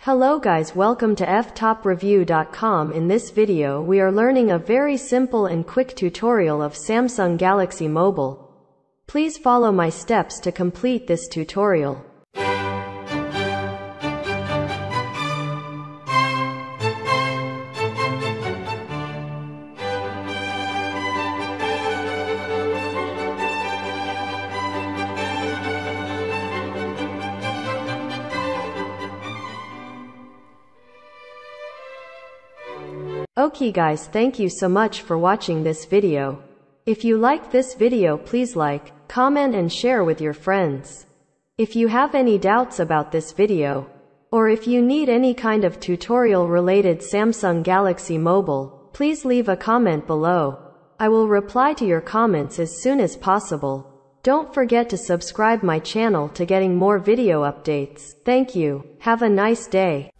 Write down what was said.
Hello guys, welcome to Ftopreview.com. In this video we are learning a very simple and quick tutorial of Samsung Galaxy Mobile. Please follow my steps to complete this tutorial. Okay guys, thank you so much for watching this video. If you like this video, please like, comment and share with your friends. If you have any doubts about this video, or if you need any kind of tutorial related Samsung Galaxy Mobile, please leave a comment below. I will reply to your comments as soon as possible. Don't forget to subscribe my channel to getting more video updates. Thank you. Have a nice day.